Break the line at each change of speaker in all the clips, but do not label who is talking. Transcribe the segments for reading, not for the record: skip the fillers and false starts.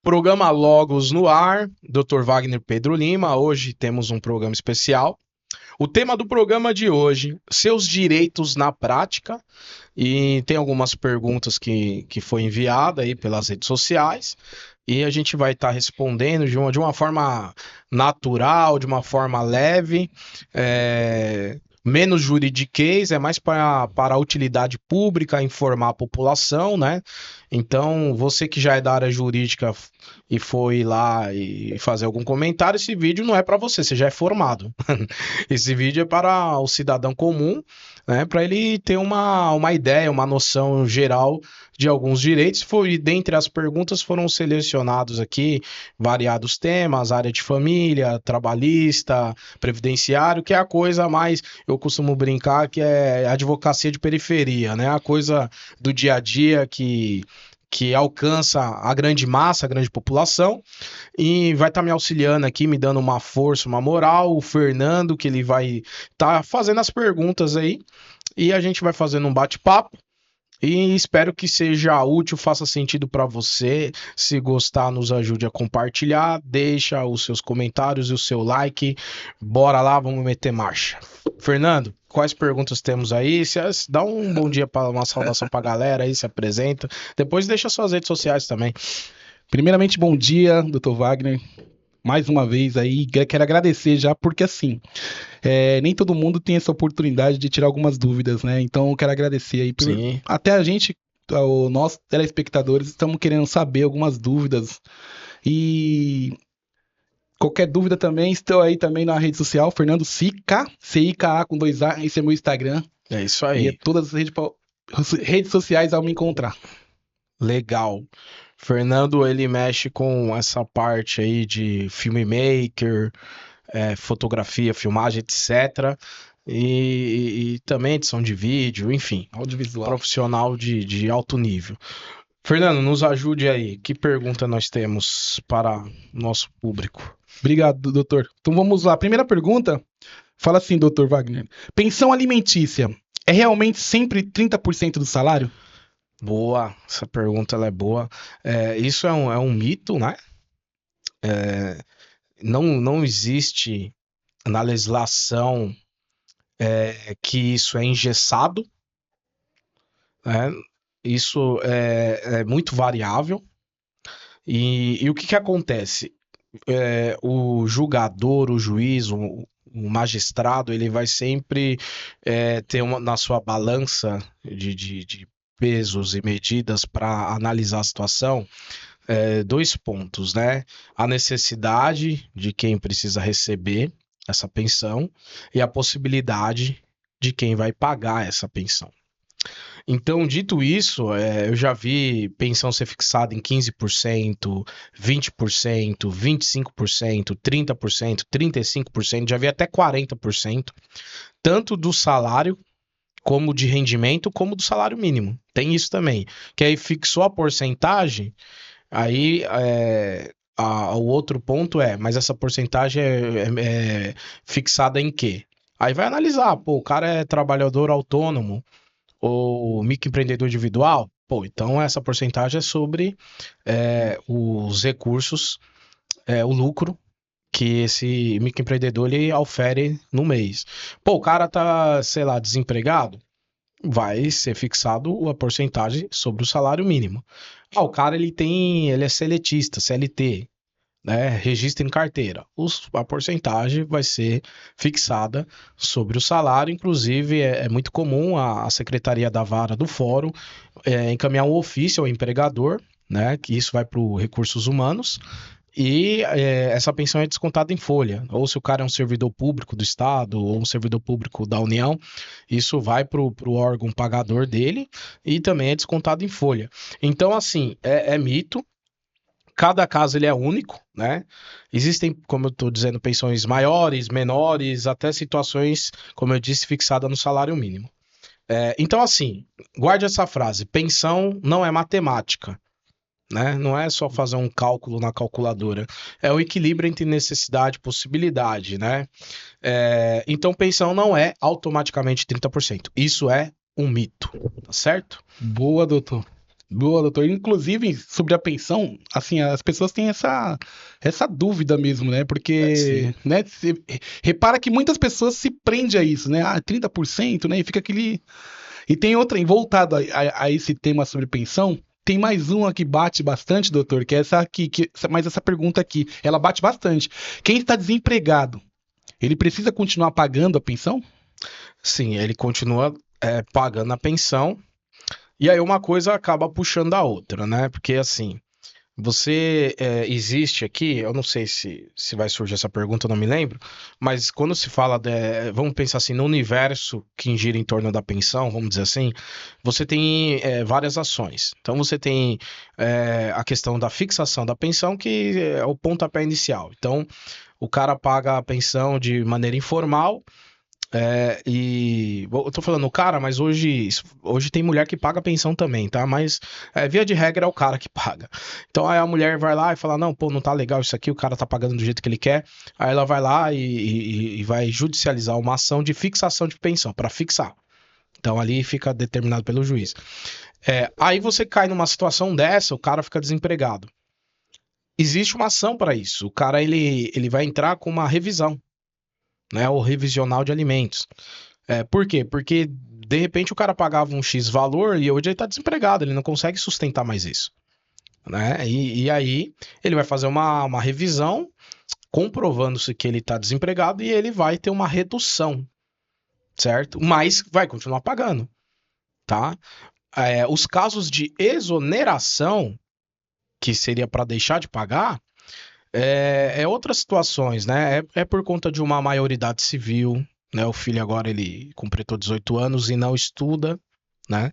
Programa Logos no ar, Dr. Wagner Pedro Lima. Hoje temos um programa especial. O tema do programa de hoje, seus direitos na prática. E tem algumas perguntas que foi enviada aí pelas redes sociais. E a gente vai estar respondendo de uma forma natural, de uma forma leve. Menos juridiquês, é mais para a utilidade pública, informar a população, né? Então, você que já é da área jurídica e foi lá e fazer algum comentário, esse vídeo não é para você já é formado. Esse vídeo é para o cidadão comum, né? Para ele ter uma ideia, uma noção geral de alguns direitos. E dentre as perguntas foram selecionados aqui variados temas, área de família, trabalhista, previdenciário, que é a coisa mais, eu costumo brincar, que é advocacia de periferia, né? A coisa do dia a dia que alcança a grande massa, a grande população, e vai estar me auxiliando aqui, me dando uma força, uma moral, o Fernando, que ele vai estar fazendo as perguntas aí, e a gente vai fazendo um bate-papo, e espero que seja útil, faça sentido para você. Se gostar, nos ajude a compartilhar, deixa os seus comentários e o seu like. Bora lá, vamos meter marcha. Fernando, quais perguntas temos aí? Dá um bom dia, para uma saudação para a galera aí, se apresenta. Depois deixa suas redes sociais também.
Primeiramente, bom dia, Dr. Wagner. Mais uma vez aí, quero agradecer já, porque assim, nem todo mundo tem essa oportunidade de tirar algumas dúvidas, né? Então, eu quero agradecer aí.
Sim.
Até a gente, nós telespectadores, estamos querendo saber algumas dúvidas. E qualquer dúvida também, estou aí também na rede social, Fernando Sica, C-I-K-A com 2A, esse é meu Instagram.
É isso
E
aí.
todas as redes sociais ao me encontrar.
Legal. Fernando, ele mexe com essa parte aí de filmmaker, fotografia, filmagem, etc. E também edição de vídeo, enfim,
Audiovisual.
profissional de alto nível. Fernando, nos ajude aí. Que pergunta nós temos para o nosso público?
Obrigado, doutor. Então vamos lá. Primeira pergunta, fala assim, doutor Wagner. Pensão alimentícia é realmente sempre 30% do salário?
Boa, essa pergunta ela é boa. Isso é um mito, né? Não existe na legislação que isso é engessado, né? Isso é muito variável. E o que acontece? O julgador, o juiz, o magistrado, ele vai sempre ter na sua balança de pesos e medidas para analisar a situação, dois pontos, né? A necessidade de quem precisa receber essa pensão e a possibilidade de quem vai pagar essa pensão. Então, dito isso, eu já vi pensão ser fixada em 15%, 20%, 25%, 30%, 35%, já vi até 40%, tanto do salário, como de rendimento, como do salário mínimo. Tem isso também. Que aí fixou a porcentagem, aí o outro ponto mas essa porcentagem é fixada em quê? Aí vai analisar, pô, o cara é trabalhador autônomo, ou microempreendedor individual, pô, então essa porcentagem é sobre os recursos, o lucro que esse microempreendedor ele ofere no mês. Pô, o cara tá, sei lá, desempregado, vai ser fixado a porcentagem sobre o salário mínimo. O cara ele é seletista, CLT, né, registro em carteira. A porcentagem vai ser fixada sobre o salário. Inclusive, é muito comum a Secretaria da Vara do Fórum encaminhar um ofício ao empregador, né, que isso vai para os recursos humanos, e essa pensão é descontada em folha. Ou se o cara é um servidor público do Estado ou um servidor público da União, isso vai para o órgão pagador dele e também é descontado em folha. Então, assim, é mito. Cada caso ele é único, né? Existem, como eu estou dizendo, pensões maiores, menores, até situações, como eu disse, fixada no salário mínimo. Então, assim, guarde essa frase: pensão não é matemática, né? Não é só fazer um cálculo na calculadora. É o equilíbrio entre necessidade e possibilidade, né? Então, pensão não é automaticamente 30%. Isso é um mito, tá certo?
Boa, doutor. Boa, doutor. Inclusive, sobre a pensão, assim, as pessoas têm essa dúvida mesmo, né? Porque,
Sim.
né, repara que muitas pessoas se prendem a isso, né? Ah, 30%, né? E fica aquele. E tem outra, e voltado a esse tema sobre pensão, tem mais uma que bate bastante, doutor, que é essa aqui, mas essa pergunta aqui, ela bate bastante. Quem está desempregado, ele precisa continuar pagando a pensão?
Sim, ele continua pagando a pensão. E aí uma coisa acaba puxando a outra, né? Porque assim, existe aqui, eu não sei se vai surgir essa pergunta, eu não me lembro, mas quando se fala vamos pensar assim, no universo que gira em torno da pensão, vamos dizer assim, você tem várias ações. Então você tem a questão da fixação da pensão, que é o pontapé inicial. Então o cara paga a pensão de maneira informal. Eu tô falando cara, mas hoje tem mulher que paga pensão também, tá? Mas via de regra é o cara que paga. Então aí a mulher vai lá e fala: Não, pô, não tá legal isso aqui, o cara tá pagando do jeito que ele quer. Aí ela vai lá e vai judicializar uma ação de fixação de pensão, para fixar. Então ali fica determinado pelo juiz. Aí você cai numa situação dessa, o cara fica desempregado. Existe uma ação para isso. O cara ele vai entrar com uma revisão, né? O revisional de alimentos. Por quê? Porque de repente o cara pagava um X valor e hoje ele está desempregado, ele não consegue sustentar mais isso. Né? E aí ele vai fazer uma revisão comprovando-se que ele está desempregado e ele vai ter uma redução, certo? Mas vai continuar pagando, tá? Os casos de exoneração, que seria para deixar de pagar, outras situações, né? É por conta de uma maioridade civil, né? O filho agora ele completou 18 anos e não estuda, né?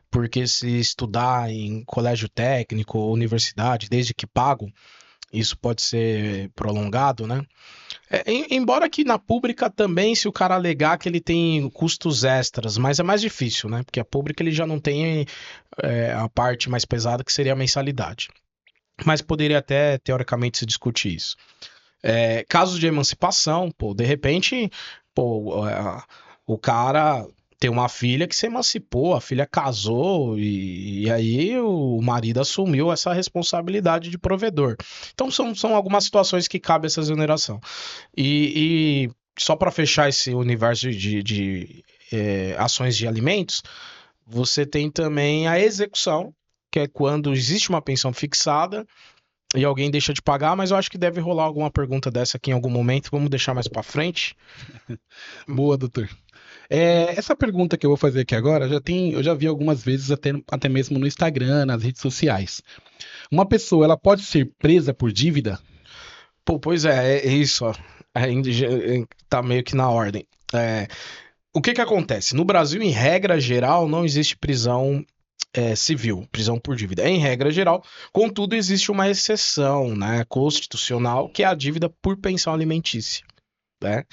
Porque se estudar em colégio técnico ou universidade, desde que pago, isso pode ser prolongado, né? Embora que na pública também, se o cara alegar que ele tem custos extras, mas é mais difícil, né? Porque a pública ele já não tem a parte mais pesada que seria a mensalidade. Mas poderia até, teoricamente, se discutir isso. Casos de emancipação, pô, de repente, pô, o cara tem uma filha que se emancipou, a filha casou e aí o marido assumiu essa responsabilidade de provedor. Então são algumas situações que cabe essa exoneração. E só para fechar esse universo de ações de alimentos, você tem também a execução, que é quando existe uma pensão fixada e alguém deixa de pagar, mas eu acho que deve rolar alguma pergunta dessa aqui em algum momento. Vamos deixar mais para frente.
Boa, doutor. Essa pergunta que eu vou fazer aqui agora, eu já vi algumas vezes até mesmo no Instagram, nas redes sociais. Uma pessoa, ela pode ser presa por dívida?
Pô, pois é isso, ó. Tá meio que na ordem. O que que acontece? No Brasil, em regra geral, não existe prisão civil, prisão por dívida. Em regra geral, contudo, existe uma exceção, né, constitucional, que é a dívida por pensão alimentícia, né?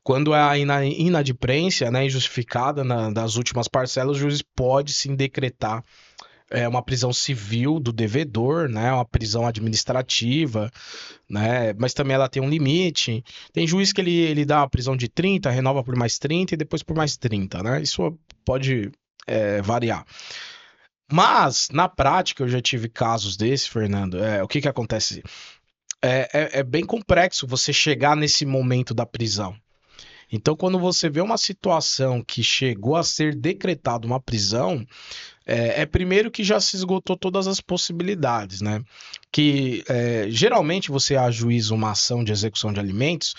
Quando a inadimplência, né, injustificada das últimas parcelas, o juiz pode sim decretar uma prisão civil do devedor, né, uma prisão administrativa, né, mas também ela tem um limite. Tem juiz que ele dá a prisão de 30, renova por mais 30 e depois por mais 30, né? Isso pode variar. Mas, na prática, eu já tive casos desse, Fernando. O que que acontece? É bem complexo você chegar nesse momento da prisão. Então, quando você vê uma situação que chegou a ser decretada uma prisão, primeiro que já se esgotou todas as possibilidades, né? Que geralmente você ajuiza uma ação de execução de alimentos,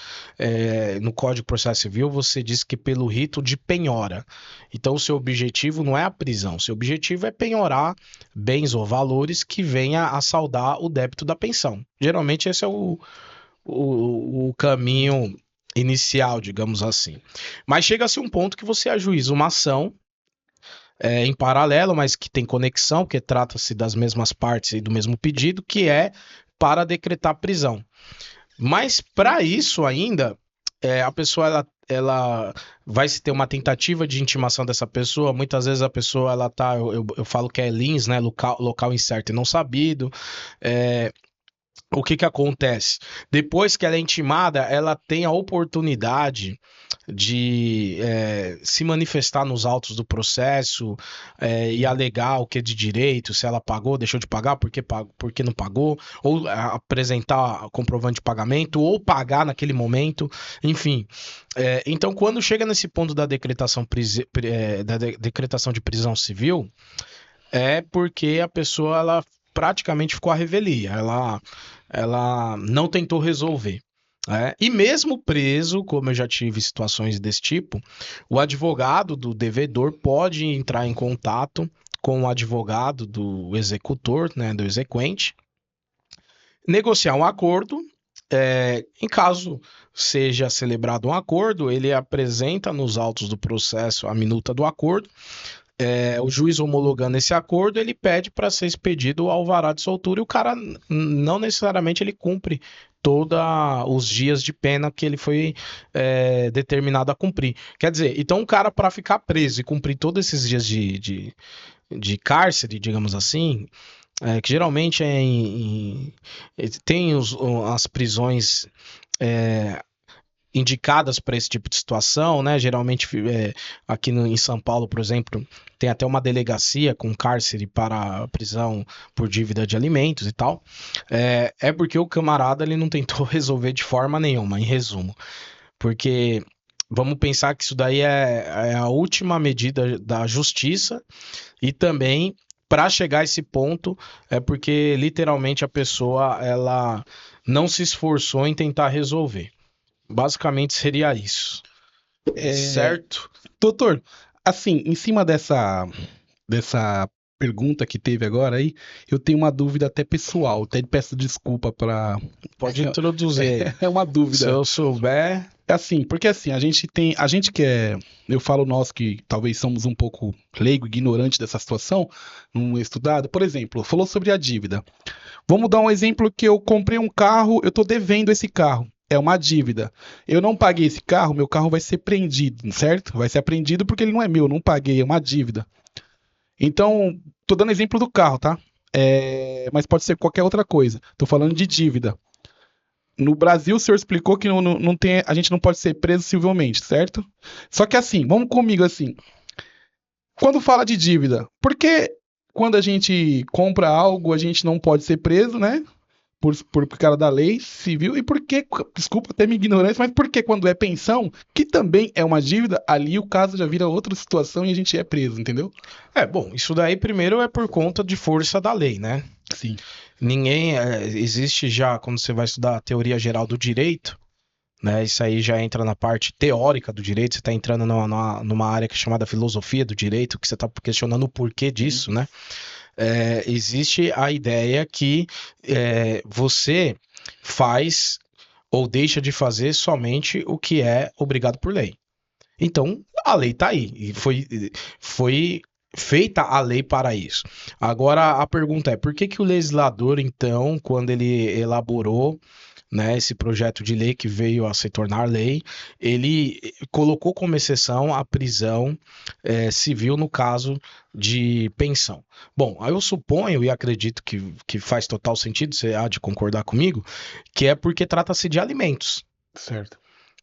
no Código de Processo Civil você diz que pelo rito de penhora. Então o seu objetivo não é a prisão, seu objetivo é penhorar bens ou valores que venha a saldar o débito da pensão. Geralmente esse é o caminho inicial, digamos assim. Mas chega-se um ponto que você ajuiza uma ação em paralelo, mas que tem conexão, porque trata-se das mesmas partes e do mesmo pedido, que é para decretar prisão. Mas para isso ainda, a pessoa ela vai se ter uma tentativa de intimação dessa pessoa. Muitas vezes a pessoa ela tá, eu falo que é LINS, né, local incerto e não sabido. O que que acontece? Depois que ela é intimada, ela tem a oportunidade se manifestar nos autos do processo e alegar o que é de direito, se ela pagou, deixou de pagar, por que não pagou, ou apresentar comprovante de pagamento, ou pagar naquele momento, enfim. Então, quando chega nesse ponto da decretação de prisão civil, é porque a pessoa ela praticamente ficou à revelia, ela não tentou resolver. E mesmo preso, como eu já tive situações desse tipo, o advogado do devedor pode entrar em contato com o advogado do executor, né, do exequente, negociar um acordo. Em caso seja celebrado um acordo, ele apresenta nos autos do processo a minuta do acordo. O juiz homologando esse acordo, ele pede para ser expedido o alvará de soltura e o cara não necessariamente ele cumpre todos os dias de pena que ele foi determinado a cumprir. Quer dizer, então o cara para ficar preso e cumprir todos esses dias de cárcere, digamos assim, que geralmente tem as prisões indicadas para esse tipo de situação, né? Geralmente aqui em São Paulo, por exemplo, tem até uma delegacia com cárcere para prisão por dívida de alimentos e tal. Porque o camarada ele não tentou resolver de forma nenhuma, em resumo. Porque vamos pensar que isso daí é a última medida da justiça e também para chegar a esse ponto é porque literalmente a pessoa ela não se esforçou em tentar resolver. Basicamente seria isso. Certo?
Doutor, assim, em cima dessa pergunta que teve agora aí, eu tenho uma dúvida até pessoal, até peço desculpa para...
Pode introduzir.
É uma dúvida.
Se eu souber...
Assim, porque assim, a gente que eu falo nós que talvez somos um pouco leigo, ignorante dessa situação, não estudado, por exemplo, falou sobre a dívida. Vamos dar um exemplo que eu comprei um carro, eu estou devendo esse carro. É uma dívida. Eu não paguei esse carro, meu carro vai ser apreendido, certo? Vai ser apreendido porque ele não é meu, eu não paguei, é uma dívida. Então, tô dando exemplo do carro, tá? Mas pode ser qualquer outra coisa. Tô falando de dívida. No Brasil, o senhor explicou que não tem, a gente não pode ser preso civilmente, certo? Só que assim, vamos comigo assim. Quando fala de dívida, por que quando a gente compra algo, a gente não pode ser preso, né? Por cara da lei civil, e por que, desculpa até minha ignorância, mas por que quando é pensão, que também é uma dívida, ali o caso já vira outra situação e a gente é preso, entendeu?
Bom, isso daí primeiro é por conta de força da lei, né?
Sim.
Existe já, quando você vai estudar a teoria geral do direito, né? Isso aí já entra na parte teórica do direito, você está entrando numa área que é chamada filosofia do direito, que você está questionando o porquê disso, né? Existe a ideia que você faz ou deixa de fazer somente o que é obrigado por lei. Então, a lei está aí. E foi feita a lei para isso. Agora, a pergunta é, por que o legislador, então, quando ele elaborou, né, esse projeto de lei que veio a se tornar lei, ele colocou como exceção a prisão civil no caso de pensão. Bom, eu suponho e acredito que faz total sentido, você há de concordar comigo, que é porque trata-se de alimentos.
Certo.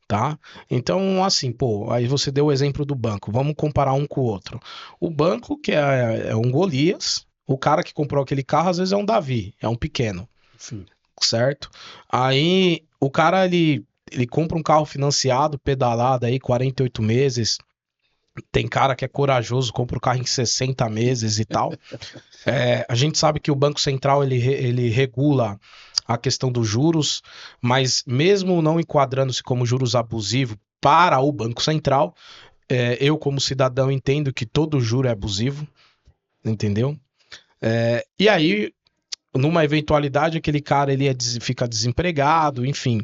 Tá? Então, assim, aí você deu o exemplo do banco, vamos comparar um com o outro. O banco, que é um Golias, o cara que comprou aquele carro, às vezes é um Davi, é um pequeno.
Sim.
Certo? Aí o cara ele compra um carro financiado, pedalado aí 48 meses. Tem cara que é corajoso, compra o carro em 60 meses e tal. A gente sabe que o Banco Central ele regula a questão dos juros, mas mesmo não enquadrando-se como juros abusivos para o Banco Central, eu como cidadão entendo que todo juro é abusivo, entendeu? E aí numa eventualidade, aquele cara ele fica desempregado, enfim,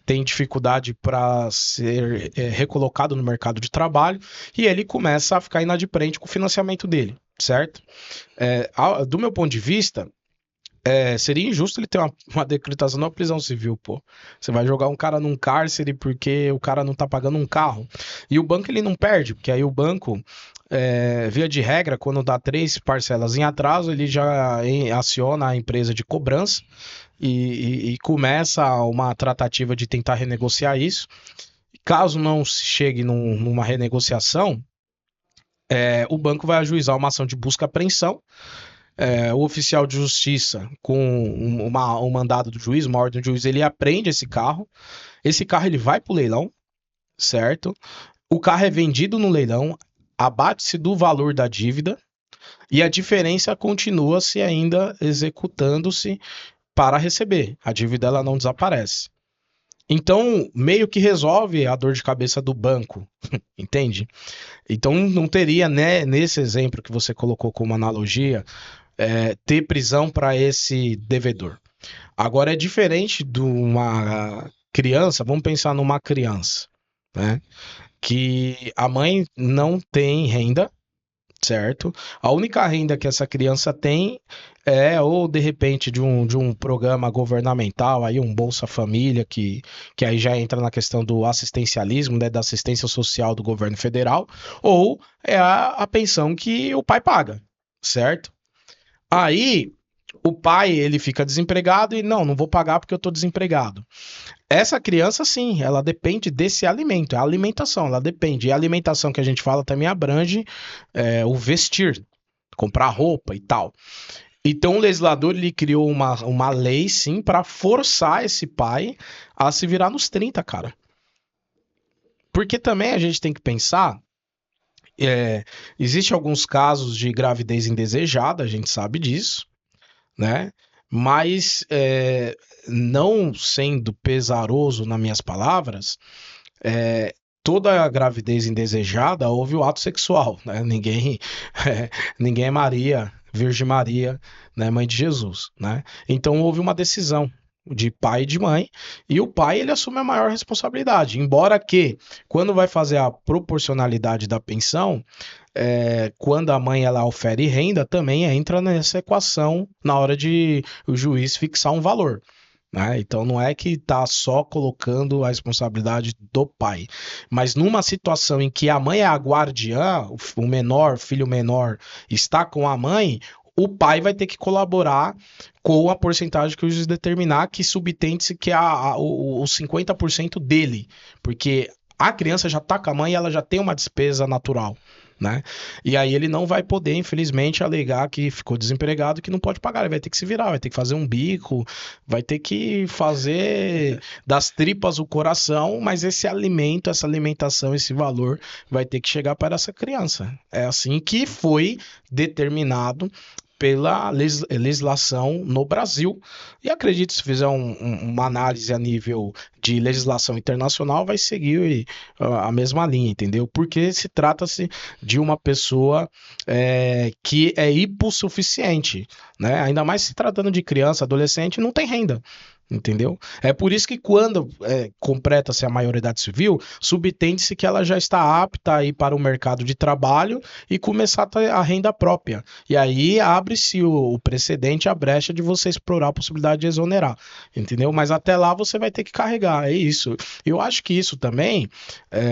tem dificuldade para ser recolocado no mercado de trabalho e ele começa a ficar inadimplente com o financiamento dele, certo? Do meu ponto de vista, seria injusto ele ter uma decretação na prisão civil, pô. Você vai jogar um cara num cárcere porque o cara não tá pagando um carro. E o banco ele não perde, porque aí o banco, via de regra, quando dá 3 parcelas em atraso, ele já aciona a empresa de cobrança e começa uma tratativa de tentar renegociar isso, Caso não se chegue numa renegociação, o banco vai ajuizar uma ação de busca e apreensão. O oficial de justiça, com um mandado do juiz, uma ordem do juiz, ele apreende esse carro. Esse carro ele vai para o leilão, certo? O carro é vendido no leilão, abate-se do valor da dívida e a diferença continua-se ainda executando-se para receber. A dívida ela não desaparece. Então, meio que resolve a dor de cabeça do banco, entende? Então, não teria, né, nesse exemplo que você colocou como analogia, ter prisão para esse devedor. Agora, é diferente de uma criança, vamos pensar numa criança, né? Que a mãe não tem renda, certo? A única renda que essa criança tem ou de repente de um programa governamental, aí um Bolsa Família, que aí já entra na questão do assistencialismo, né, da assistência social do governo federal, ou é a pensão que o pai paga, certo? Aí o pai ele fica desempregado e não vou pagar porque eu tô desempregado. Essa criança, sim, ela depende desse alimento, a alimentação, ela depende. E a alimentação que a gente fala também abrange o vestir, comprar roupa e tal. Então o legislador ele criou uma lei, sim, para forçar esse pai a se virar nos 30, cara. Porque também a gente tem que pensar, existe alguns casos de gravidez indesejada, a gente sabe disso, né? Mas não sendo pesaroso nas minhas palavras, toda a gravidez indesejada houve o ato sexual, né? Ninguém é Maria, Virgem Maria, né, mãe de Jesus, né? Então houve uma decisão de pai e de mãe, e o pai ele assume a maior responsabilidade, embora que quando vai fazer a proporcionalidade da pensão, quando a mãe ela ofere renda, também entra nessa equação na hora de o juiz fixar um valor. Né? Então não é que está só colocando a responsabilidade do pai, mas numa situação em que a mãe é a guardiã, o menor, filho menor, está com a mãe, o pai vai ter que colaborar com a porcentagem que o juiz determinar, que subtende-se que é os 50% dele, porque a criança já está com a mãe e ela já tem uma despesa natural. Né? E aí ele não vai poder, infelizmente, alegar que ficou desempregado, que não pode pagar, ele vai ter que se virar, vai ter que fazer um bico, vai ter que fazer das tripas o coração, mas esse alimento, essa alimentação, esse valor vai ter que chegar para essa criança. É assim que foi determinado pela legislação no Brasil. E acredito, se fizer uma análise a nível de legislação internacional, vai seguir a mesma linha, entendeu? Porque se trata-se de uma pessoa que é hipossuficiente, né? Ainda mais se tratando de criança, adolescente, não tem renda. Entendeu? É por isso que quando completa-se a maioridade civil, subtende-se que ela já está apta a ir para o mercado de trabalho e começar a ter a renda própria. E aí abre-se o precedente, a brecha de você explorar a possibilidade de exonerar. Entendeu? Mas até lá você vai ter que carregar, é isso. Eu acho que isso também,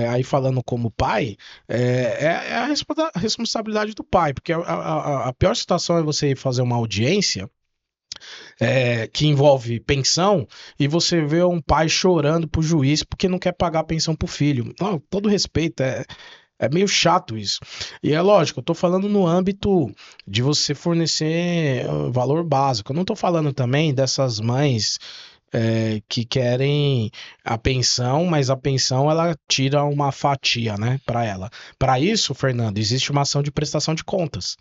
aí falando como pai, é a responsabilidade do pai, porque a pior situação é você ir fazer uma audiência que envolve pensão, e você vê um pai chorando pro juiz porque não quer pagar a pensão pro filho. Não, todo respeito, é meio chato isso. E é lógico, eu tô falando no âmbito de você fornecer valor básico. Eu não tô falando também dessas mães que querem a pensão, mas a pensão ela tira uma fatia, né, para ela. Para isso, Fernando, existe uma ação de prestação de contas.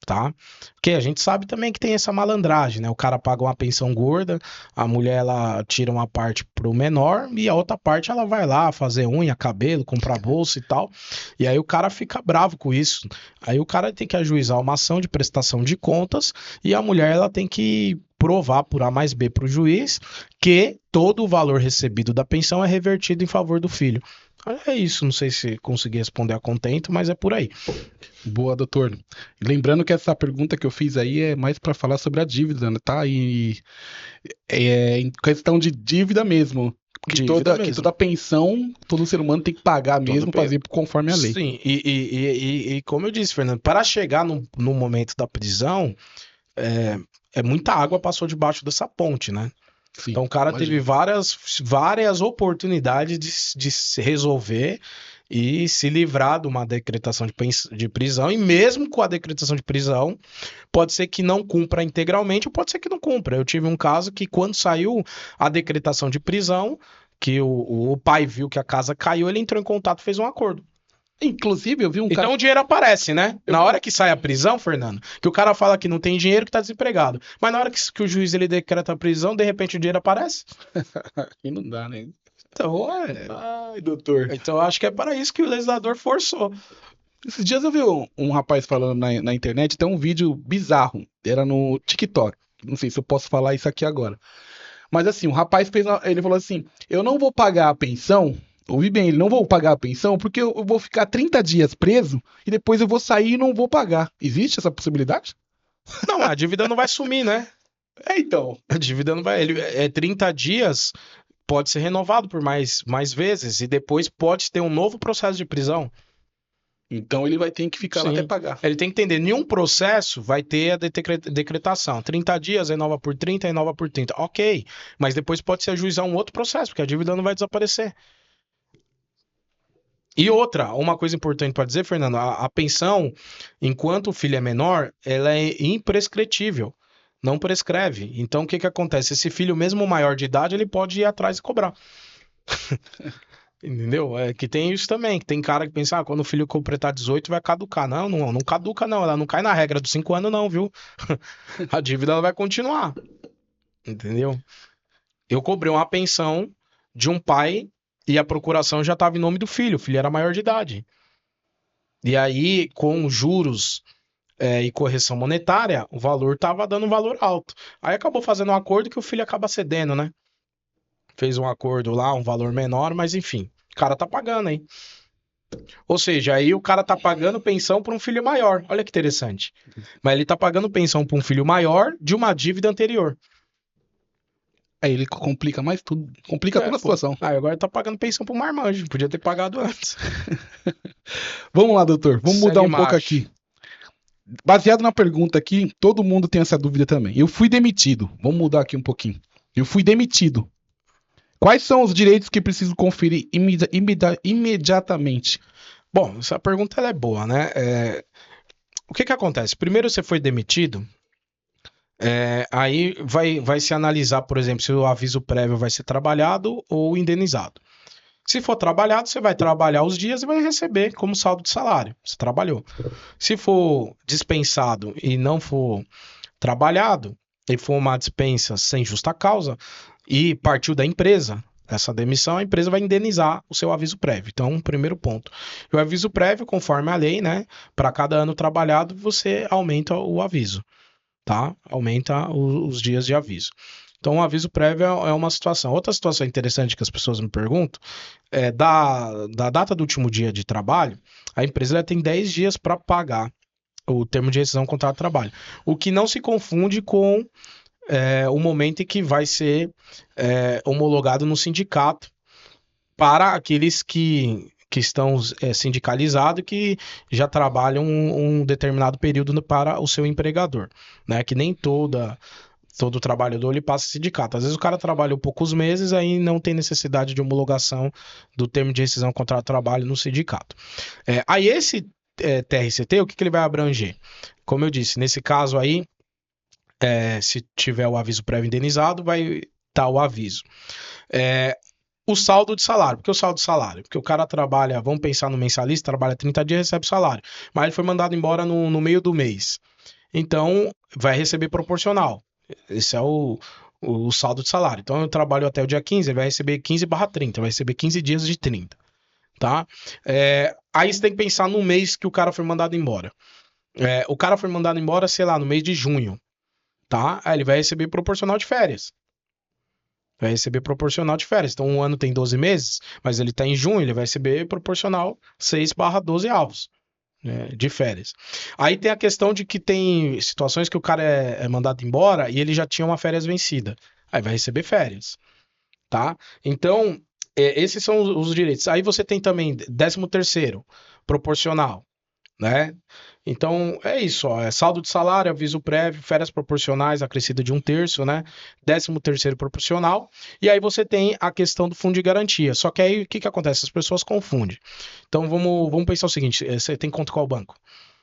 Tá? Porque a gente sabe também que tem essa malandragem, né? O cara paga uma pensão gorda, a mulher ela tira uma parte pro menor e a outra parte ela vai lá fazer unha, cabelo, comprar bolsa e tal. E aí o cara fica bravo com isso. Aí o cara tem que ajuizar uma ação de prestação de contas e a mulher ela tem que provar por A mais B para o juiz que todo o valor recebido da pensão é revertido em favor do filho. É isso, não sei se consegui responder a contento, mas é por aí.
Boa, doutor. Lembrando que essa pergunta que eu fiz aí é mais para falar sobre a dívida, né, tá? E em questão de dívida mesmo. Que toda pensão, todo ser humano tem que pagar mesmo, fazer conforme a lei.
Sim, e como eu disse, Fernando, para chegar no momento da prisão, muita água passou debaixo dessa ponte, né?
Sim,
Então o cara
imagino.
teve várias oportunidades de se resolver e se livrar de uma decretação de prisão, e mesmo com a decretação de prisão, pode ser que não cumpra integralmente ou pode ser que não cumpra. Eu tive um caso que quando saiu a decretação de prisão, que o pai viu que a casa caiu, ele entrou em contato e fez um acordo.
Inclusive, eu vi um cara.
Então o dinheiro aparece, né?
Eu
Na
vi
hora que sai a prisão, Fernando, que o cara fala que não tem dinheiro, que tá desempregado. Mas na hora que o juiz ele decreta a prisão, de repente o dinheiro aparece.
E não dá, né?
Então,
Ai, doutor.
então eu acho que é para isso que o legislador forçou.
Esses dias eu vi um rapaz falando na internet, tem um vídeo bizarro. Era no TikTok. Não sei se eu posso falar isso aqui agora. Mas assim, o rapaz ele falou assim: eu não vou pagar a pensão. Ouvi bem, ele não vou pagar a pensão porque eu vou ficar 30 dias preso e depois eu vou sair e não vou pagar. Existe essa possibilidade?
Não, a dívida não vai sumir, né?
Então.
A dívida não vai. Ele é 30 dias, pode ser renovado por mais vezes, e depois pode ter um novo processo de prisão.
Então ele vai ter que ficar lá até
Sim.
pagar.
Ele tem que entender, nenhum processo vai ter a decretação. 30 dias, renova por 30, renova por 30. Ok, mas depois pode se ajuizar um outro processo, porque a dívida não vai desaparecer. E outra, uma coisa importante para dizer, Fernando, a pensão, enquanto o filho é menor, ela é imprescritível, não prescreve. Então, o que que acontece? Esse filho, mesmo maior de idade, ele pode ir atrás e cobrar. Entendeu? É que tem isso também, que tem cara que pensa, quando o filho completar 18 vai caducar. Não, não caduca não, ela não cai na regra dos 5 anos não, viu? A dívida ela vai continuar, entendeu? Eu cobrei uma pensão de um pai e a procuração já estava em nome do filho, o filho era maior de idade. E aí, com juros e correção monetária, o valor estava dando um valor alto. Aí acabou fazendo um acordo que o filho acaba cedendo, né? Fez um acordo lá, um valor menor, mas enfim, o cara tá pagando, hein? Ou seja, aí o cara tá pagando pensão para um filho maior. Olha que interessante. Mas ele tá pagando pensão para um filho maior de uma dívida anterior.
Aí ele complica mais tudo. Complica toda a
Pô.
situação.
Aí agora tá pagando pensão pro marmanjo. Podia ter pagado antes.
Vamos lá, doutor. Vamos mudar
Segue
um pouco
macho.
aqui. Baseado na pergunta aqui, todo mundo tem essa dúvida também. Eu fui demitido. Vamos mudar aqui um pouquinho. Eu fui demitido. Quais são os direitos que preciso conferir imediatamente?
Bom, essa pergunta ela é boa, né? O que que acontece? Primeiro você foi demitido, aí vai se analisar, por exemplo, se o aviso prévio vai ser trabalhado ou indenizado. Se for trabalhado, você vai trabalhar os dias e vai receber como saldo de salário. Você trabalhou. Se for dispensado e não for trabalhado, e for uma dispensa sem justa causa e partiu da empresa, essa demissão, a empresa vai indenizar o seu aviso prévio. Então, primeiro ponto. O aviso prévio, conforme a lei, né? Para cada ano trabalhado, você aumenta o aviso, tá? Aumenta os dias de aviso. Então, o aviso prévio é uma situação. Outra situação interessante que as pessoas me perguntam é da data do último dia de trabalho, a empresa ela tem 10 dias para pagar o termo de rescisão do contrato de trabalho. O que não se confunde com o momento em que vai ser homologado no sindicato para aqueles que estão sindicalizados e que já trabalham um determinado período para o seu empregador, né? Que nem todo trabalhador ele passa sindicato. Às vezes o cara trabalhou poucos meses, aí não tem necessidade de homologação do termo de rescisão do contrato de trabalho no sindicato. Aí esse TRCT, o que ele vai abranger? Como eu disse, nesse caso aí, se tiver o aviso prévio indenizado, vai estar o aviso. O saldo de salário. Por que o saldo de salário? Porque o cara trabalha, vamos pensar no mensalista, trabalha 30 dias e recebe salário. Mas ele foi mandado embora no meio do mês. Então, vai receber proporcional. Esse é o saldo de salário. Então, eu trabalho até o dia 15, ele vai receber 15/30, vai receber 15 dias de 30. Tá? Aí você tem que pensar no mês que o cara foi mandado embora. O cara foi mandado embora, sei lá, no mês de junho. Tá? Aí ele vai receber proporcional de férias. Vai receber proporcional de férias. Então, um ano tem 12 meses, mas ele está em junho, ele vai receber proporcional 6/12 avos de férias. Aí tem a questão de que tem situações que o cara é mandado embora e ele já tinha uma férias vencida. Aí vai receber férias. Tá? Então, esses são os direitos. Aí você tem também 13º, proporcional. né? Então, é isso, ó, é saldo de salário, aviso prévio, férias proporcionais acrescida de 1/3, né? 13º proporcional, e aí você tem a questão do fundo de garantia. Só que aí, o que que acontece? As pessoas confundem. Então, vamos pensar o seguinte, você tem conta qual banco?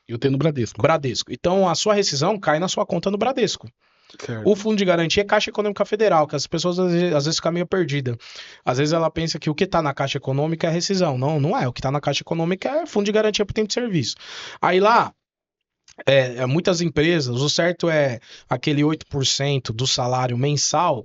Eu tenho no Bradesco.
Bradesco. Então, a sua rescisão cai na sua conta no Bradesco.
Certo.
O fundo de garantia é Caixa Econômica Federal, que as pessoas às vezes ficam meio perdidas. Às vezes ela pensa que o que está na Caixa Econômica é rescisão. Não, não é. O que está na Caixa Econômica é fundo de garantia por tempo de serviço. Aí lá, muitas empresas, o certo é aquele 8% do salário mensal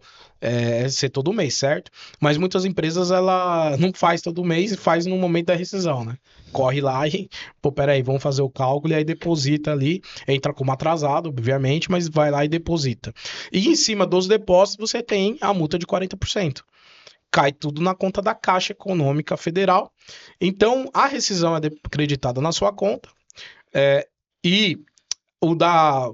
ser todo mês, certo? Mas muitas empresas ela não faz todo mês, faz no momento da rescisão, né? Corre lá e, pô, peraí, vamos fazer o cálculo e aí deposita ali, entra como atrasado, obviamente, mas vai lá e deposita. E em cima dos depósitos você tem a multa de 40%. Cai tudo na conta da Caixa Econômica Federal. Então, a rescisão é acreditada na sua conta, e o da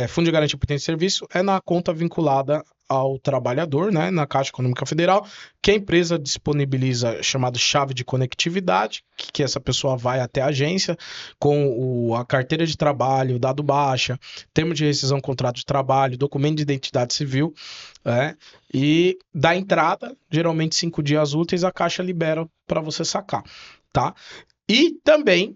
Fundo de Garantia por Tempo de Serviço é na conta vinculada ao trabalhador, né, na Caixa Econômica Federal, que a empresa disponibiliza chamado chave de conectividade, que essa pessoa vai até a agência com a carteira de trabalho, dado baixa, termo de rescisão, contrato de trabalho, documento de identidade civil, e da entrada, geralmente 5 dias úteis, a Caixa libera para você sacar, tá? E também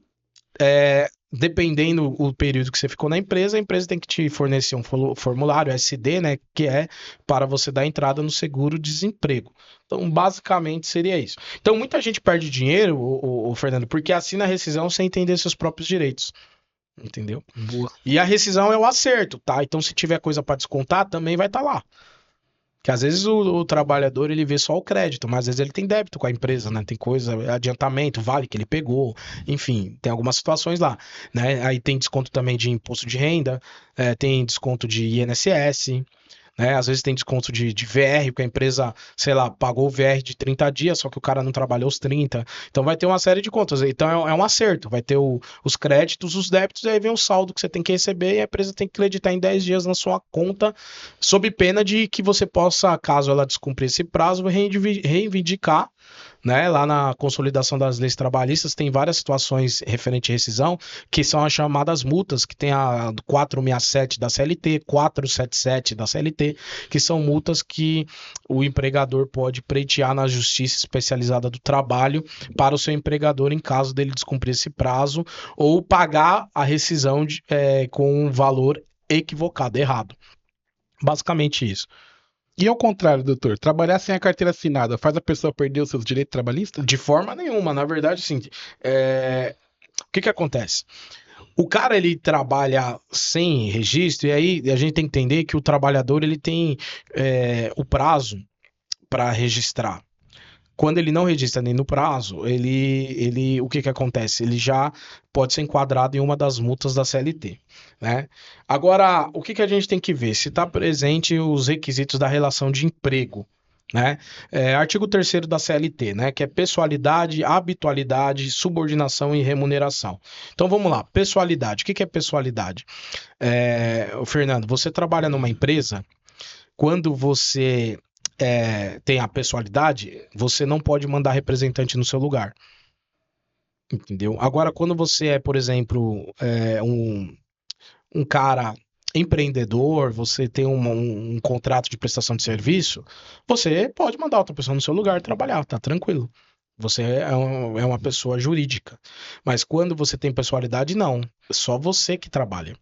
dependendo do período que você ficou na empresa, a empresa tem que te fornecer um formulário SD, né, que é para você dar entrada no seguro-desemprego. Então, basicamente, seria isso. Então, muita gente perde dinheiro, o Fernando, porque assina a rescisão sem entender seus próprios direitos. Entendeu?
Boa.
E a rescisão é o acerto, tá? Então, se tiver coisa para descontar, também vai estar lá. Que às vezes o trabalhador ele vê só o crédito, mas às vezes ele tem débito com a empresa, né? Tem coisa, adiantamento, vale que ele pegou, enfim, tem algumas situações lá, né? Aí tem desconto também de imposto de renda, tem desconto de INSS, né? Às vezes tem desconto de VR, porque a empresa, sei lá, pagou o VR de 30 dias, só que o cara não trabalhou os 30. Então vai ter uma série de contas. Então é um acerto. Vai ter os créditos, os débitos, e aí vem o saldo que você tem que receber e a empresa tem que acreditar em 10 dias na sua conta, sob pena de que você possa, caso ela descumprir esse prazo, reivindicar, né? Lá na consolidação das leis trabalhistas tem várias situações referente à rescisão, que são as chamadas multas, que tem a 467 da CLT, 477 da CLT, que são multas que o empregador pode pleitear na Justiça Especializada do Trabalho para o seu empregador em caso dele descumprir esse prazo ou pagar a rescisão com um valor equivocado, errado. Basicamente isso.
E ao contrário, doutor, trabalhar sem a carteira assinada faz a pessoa perder os seus direitos trabalhistas?
De forma nenhuma, na verdade, sim. O que acontece? O cara ele trabalha sem registro, e aí a gente tem que entender que o trabalhador ele tem o prazo para registrar. Quando ele não registra nem no prazo, o que acontece? Ele já pode ser enquadrado em uma das multas da CLT, né? Agora, o que a gente tem que ver? Se está presente os requisitos da relação de emprego, né? Artigo 3º da CLT, né? Que é pessoalidade, habitualidade, subordinação e remuneração. Então vamos lá, pessoalidade. O que é pessoalidade? Fernando, você trabalha numa empresa, quando você tem a pessoalidade, você não pode mandar representante no seu lugar. Entendeu? Agora, quando você é, por exemplo, um cara empreendedor, você tem um contrato de prestação de serviço, você pode mandar outra pessoa no seu lugar trabalhar, tá tranquilo. Você é uma pessoa jurídica. Mas quando você tem pessoalidade, não. É só você que trabalha.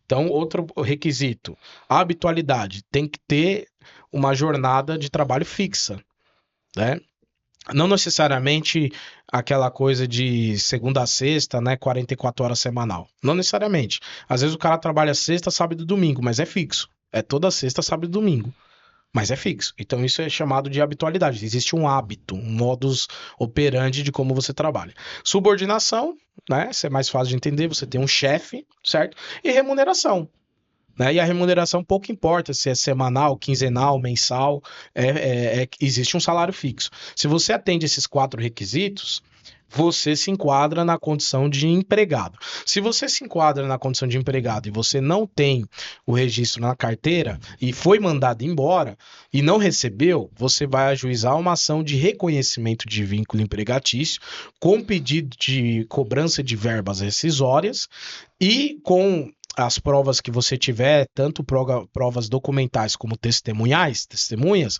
Então, outro requisito, a habitualidade, tem que ter uma jornada de trabalho fixa, né? Não necessariamente aquela coisa de segunda a sexta, né, 44 horas semanal. Não necessariamente. Às vezes o cara trabalha sexta, sábado e domingo, mas é fixo. É toda sexta, sábado e domingo. Mas é fixo. Então isso é chamado de habitualidade. Existe um hábito, um modus operandi de como você trabalha. Subordinação, né? Isso é mais fácil de entender. Você tem um chefe, certo? E remuneração. Né? E a remuneração pouco importa se é semanal, quinzenal, mensal, existe um salário fixo. Se você atende esses 4 requisitos, você se enquadra na condição de empregado. Se você se enquadra na condição de empregado e você não tem o registro na carteira e foi mandado embora e não recebeu, você vai ajuizar uma ação de reconhecimento de vínculo empregatício com pedido de cobrança de verbas rescisórias e com as provas que você tiver, tanto provas documentais como testemunhas,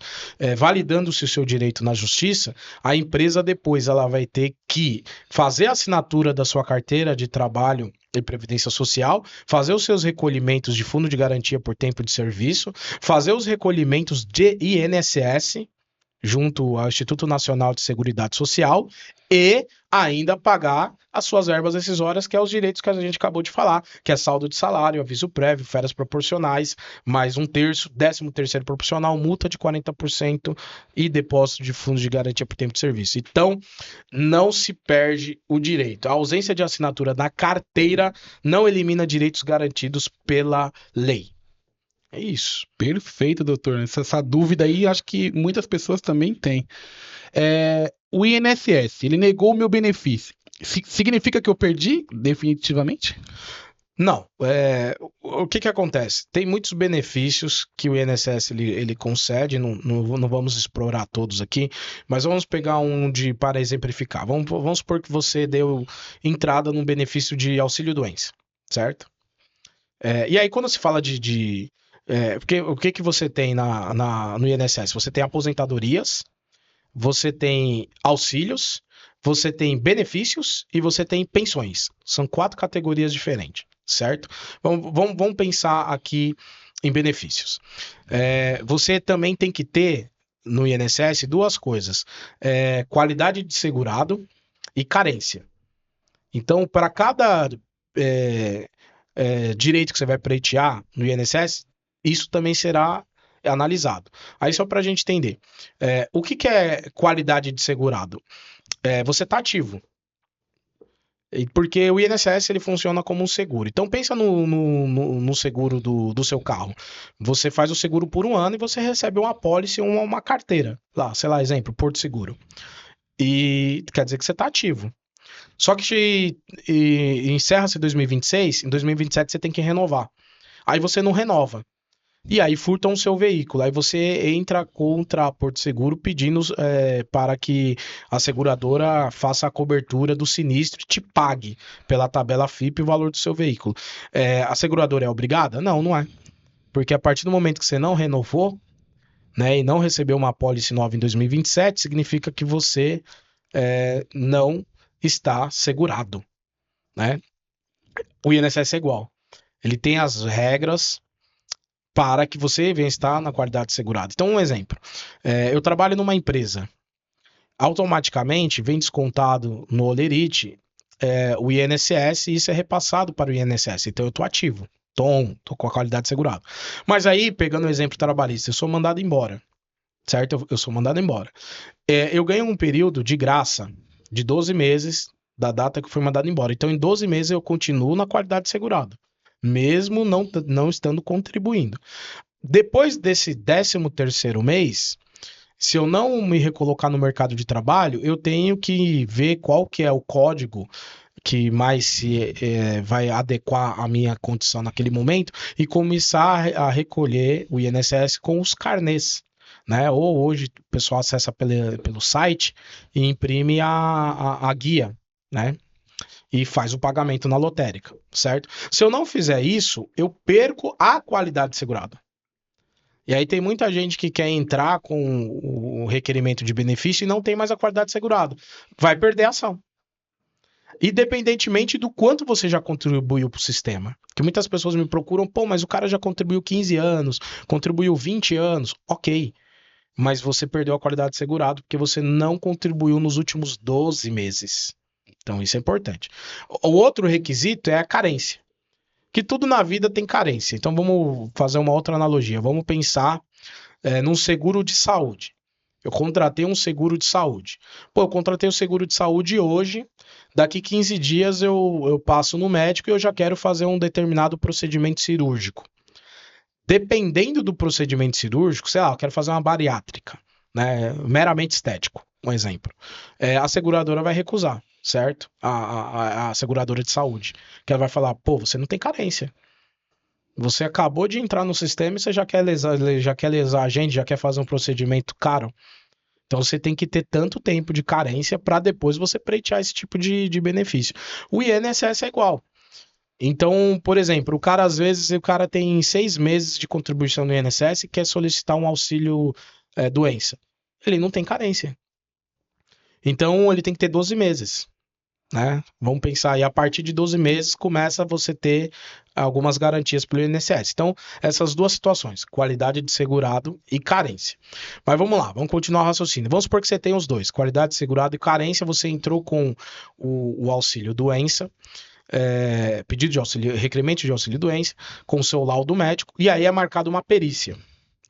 validando-se o seu direito na justiça, a empresa depois ela vai ter que fazer a assinatura da sua carteira de trabalho e previdência social, fazer os seus recolhimentos de fundo de garantia por tempo de serviço, fazer os recolhimentos de INSS, junto ao Instituto Nacional de Seguridade Social e ainda pagar as suas verbas rescisórias, que é os direitos que a gente acabou de falar, que é saldo de salário, aviso prévio, férias proporcionais, mais um terço, 13º proporcional, multa de 40% e depósito de fundos de garantia por tempo de serviço. Então, não se perde o direito. A ausência de assinatura na carteira não elimina direitos garantidos pela lei. É isso.
Perfeito, doutor. Essa dúvida aí, acho que muitas pessoas também têm. O INSS, ele negou o meu benefício. Significa que eu perdi definitivamente?
Não. O que acontece? Tem muitos benefícios que o INSS ele concede, não vamos explorar todos aqui, mas vamos pegar um para exemplificar. Vamos supor que você deu entrada num benefício de auxílio-doença, certo? E aí, quando se fala porque o que você tem no INSS? Você tem aposentadorias, você tem auxílios, você tem benefícios e você tem pensões. São 4 categorias diferentes, certo? Vamos pensar aqui em benefícios. Você também tem que ter no INSS 2 coisas: qualidade de segurado e carência. Então, para cada direito que você vai pleitear no INSS, isso também será analisado. Aí só para a gente entender, o que é qualidade de segurado? Você está ativo, porque o INSS ele funciona como um seguro. Então pensa no seguro do seu carro. Você faz o seguro por 1 ano e você recebe uma apólice, uma carteira, lá, sei lá, exemplo, Porto Seguro. E quer dizer que você está ativo. Só que encerra-se 2026, em 2027 você tem que renovar. Aí você não renova. E aí furtam o seu veículo. Aí você entra contra a Porto Seguro pedindo para que a seguradora faça a cobertura do sinistro e te pague pela tabela FIP o valor do seu veículo. A seguradora é obrigada? Não, não é. Porque a partir do momento que você não renovou, né, e não recebeu uma apólice nova em 2027, significa que você não está segurado, né? O INSS é igual. Ele tem as regras para que você venha estar na qualidade segurada. Então, um exemplo. Eu trabalho numa empresa. Automaticamente vem descontado no Olerite o INSS e isso é repassado para o INSS. Então, eu estou ativo. Estou com a qualidade segurada. Mas aí, pegando o exemplo trabalhista, eu sou mandado embora. Certo? Eu sou mandado embora. Eu ganho um período de graça de 12 meses da data que fui mandado embora. Então, em 12 meses eu continuo na qualidade segurada, mesmo não estando contribuindo. Depois desse 13º mês, se eu não me recolocar no mercado de trabalho, eu tenho que ver qual que é o código que mais vai adequar à minha condição naquele momento e começar a recolher o INSS com os carnês. Né? Ou hoje o pessoal acessa pelo site e imprime a guia, né? E faz o pagamento na lotérica, certo? Se eu não fizer isso, eu perco a qualidade segurada. E aí tem muita gente que quer entrar com o requerimento de benefício e não tem mais a qualidade segurada. Vai perder a ação. Independentemente do quanto você já contribuiu para o sistema. Porque muitas pessoas me procuram, mas o cara já contribuiu 15 anos, contribuiu 20 anos, ok. Mas você perdeu a qualidade segurada porque você não contribuiu nos últimos 12 meses. Então isso é importante. O outro requisito é a carência. Que tudo na vida tem carência. Então vamos fazer uma outra analogia. Vamos pensar num seguro de saúde. Eu contratei um seguro de saúde. Eu contratei o seguro de saúde hoje. Daqui 15 dias eu passo no médico e eu já quero fazer um determinado procedimento cirúrgico. Dependendo do procedimento cirúrgico, sei lá, eu quero fazer uma bariátrica, né, meramente estético, um exemplo. A seguradora vai recusar. certo? A seguradora de saúde. Que ela vai falar, pô, você não tem carência. Você acabou de entrar no sistema e você já quer lesar a gente, já quer fazer um procedimento caro. Então você tem que ter tanto tempo de carência para depois você pleitear esse tipo de benefício. O INSS é igual. Então, por exemplo, o cara às vezes o cara tem 6 meses de contribuição no INSS e quer solicitar um auxílio doença. Ele não tem carência. Então ele tem que ter 12 meses. Né? Vamos pensar aí, a partir de 12 meses começa você ter algumas garantias pelo INSS. Então, essas duas situações, qualidade de segurado e carência. Mas vamos lá, vamos continuar o raciocínio. Vamos supor que você tem os dois, qualidade de segurado e carência, você entrou com o auxílio doença, pedido de auxílio, requerimento de auxílio doença, com o seu laudo médico, e aí é marcado uma perícia.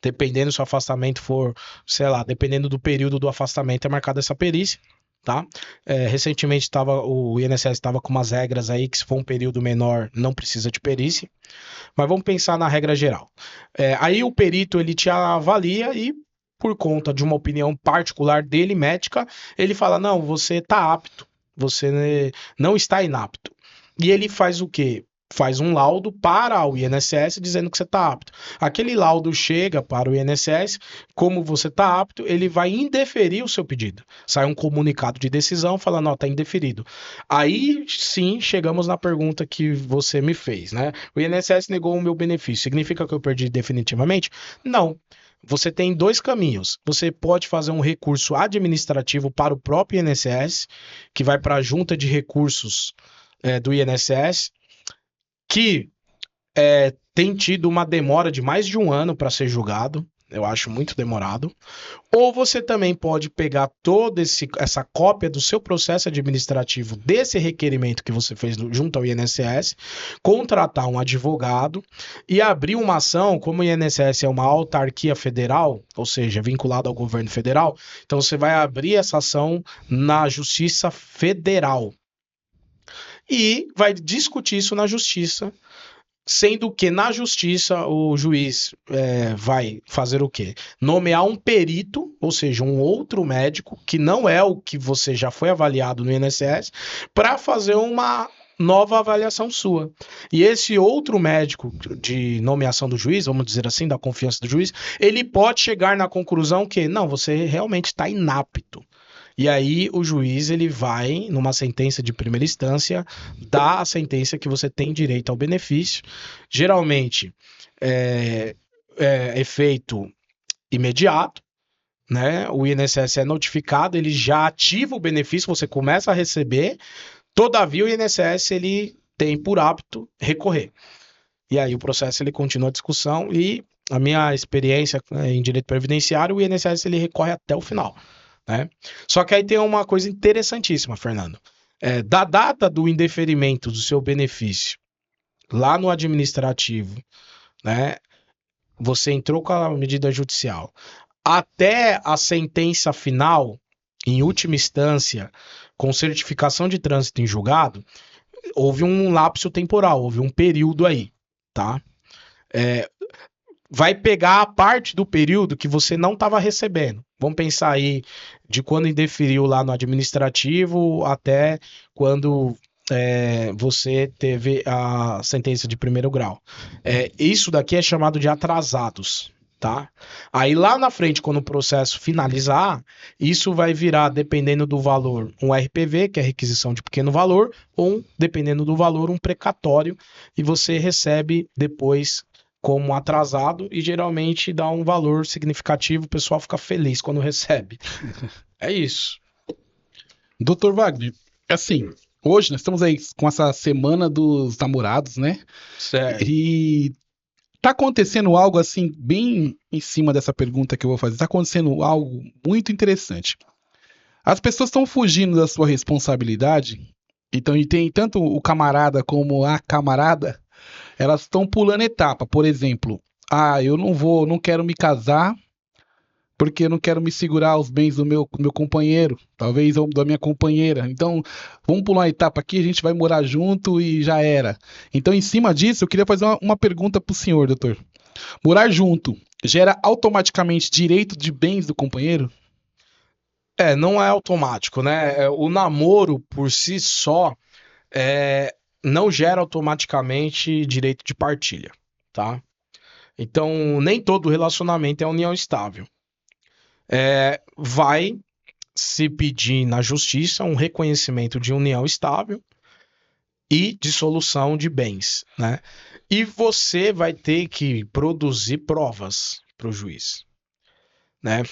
Dependendo se o afastamento for, sei lá, dependendo do período do afastamento, é marcada essa perícia. Tá? Recentemente o INSS estava com umas regras aí que se for um período menor não precisa de perícia, mas vamos pensar na regra geral. Aí o perito ele te avalia e por conta de uma opinião particular dele, médica, ele fala, não, você está apto, você não está inapto. E ele faz o quê? Faz um laudo para o INSS dizendo que você está apto. Aquele laudo chega para o INSS, como você está apto, ele vai indeferir o seu pedido. Sai um comunicado de decisão falando, ó, está indeferido. Aí sim chegamos na pergunta que você me fez, né? O INSS negou o meu benefício. Significa que eu perdi definitivamente? Não. Você tem dois caminhos. Você pode fazer um recurso administrativo para o próprio INSS, que vai para a junta de recursos do INSS, que tem tido uma demora de mais de um ano para ser julgado. Eu acho muito demorado. Ou você também pode pegar toda essa cópia do seu processo administrativo desse requerimento que você fez junto ao INSS, contratar um advogado e abrir uma ação, como o INSS é uma autarquia federal, ou seja, vinculado ao governo federal, então você vai abrir essa ação na Justiça Federal e vai discutir isso na Justiça. Sendo que na justiça o juiz vai fazer o quê? Nomear um perito, ou seja, um outro médico, que não é o que você já foi avaliado no INSS, para fazer uma nova avaliação sua. E esse outro médico de nomeação do juiz, vamos dizer assim, da confiança do juiz, ele pode chegar na conclusão que, não, você realmente está inapto. E aí o juiz ele vai, numa sentença de primeira instância, dar a sentença que você tem direito ao benefício. Geralmente é efeito imediato, né? O INSS é notificado, ele já ativa o benefício, você começa a receber. Todavia o INSS ele tem por hábito recorrer. E aí o processo ele continua a discussão e a minha experiência em direito previdenciário, o INSS ele recorre até o final. Né? Só que aí tem uma coisa interessantíssima, Fernando. Da data do indeferimento do seu benefício lá no administrativo, né? Você entrou com a medida judicial, até a sentença final, em última instância, com certificação de trânsito em julgado, houve um lapso temporal, houve um período aí, tá? Vai pegar a parte do período que você não estava recebendo. Vamos pensar aí de quando indeferiu lá no administrativo até quando você teve a sentença de primeiro grau. Isso daqui é chamado de atrasados, tá? Aí lá na frente, quando o processo finalizar, isso vai virar, dependendo do valor, um RPV, que é requisição de pequeno valor, ou, dependendo do valor, um precatório, e você recebe depois como atrasado e geralmente dá um valor significativo, o pessoal fica feliz quando recebe. É isso.
Doutor Wagner, assim, hoje nós estamos aí com essa semana dos namorados, né?
Certo.
E tá acontecendo algo assim, bem em cima dessa pergunta que eu vou fazer, tá acontecendo algo muito interessante. As pessoas estão fugindo da sua responsabilidade, então, e tem tanto o camarada como a camarada, elas estão pulando etapa. Por exemplo, eu não quero me casar porque eu não quero me segurar os bens do meu companheiro, talvez da minha companheira. Então, vamos pular uma etapa aqui, a gente vai morar junto e já era. Então, em cima disso, eu queria fazer uma pergunta para o senhor, doutor. Morar junto gera automaticamente direito de bens do companheiro?
Não é automático, né? O namoro por si só não gera automaticamente direito de partilha, tá? Então, nem todo relacionamento é união estável. Vai se pedir na justiça um reconhecimento de união estável e dissolução de bens, né? E você vai ter que produzir provas para o juiz, né?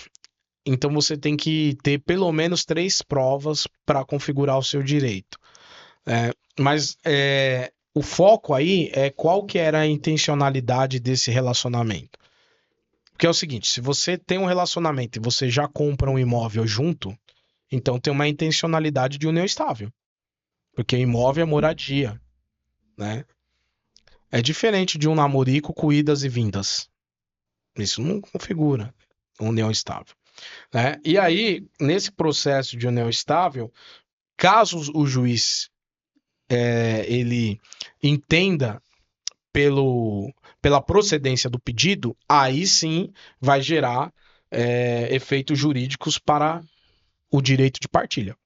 Então você tem que ter pelo menos 3 provas para configurar o seu direito. Mas o foco aí é qual que era a intencionalidade desse relacionamento. Porque é o seguinte, se você tem um relacionamento e você já compra um imóvel junto, então tem uma intencionalidade de união estável. Porque imóvel é moradia, né? É diferente de um namorico com idas e vindas. Isso não configura união estável, né? E aí, nesse processo de união estável, caso o juiz ele entenda pela procedência do pedido, aí sim vai gerar efeitos jurídicos para o direito de partilha.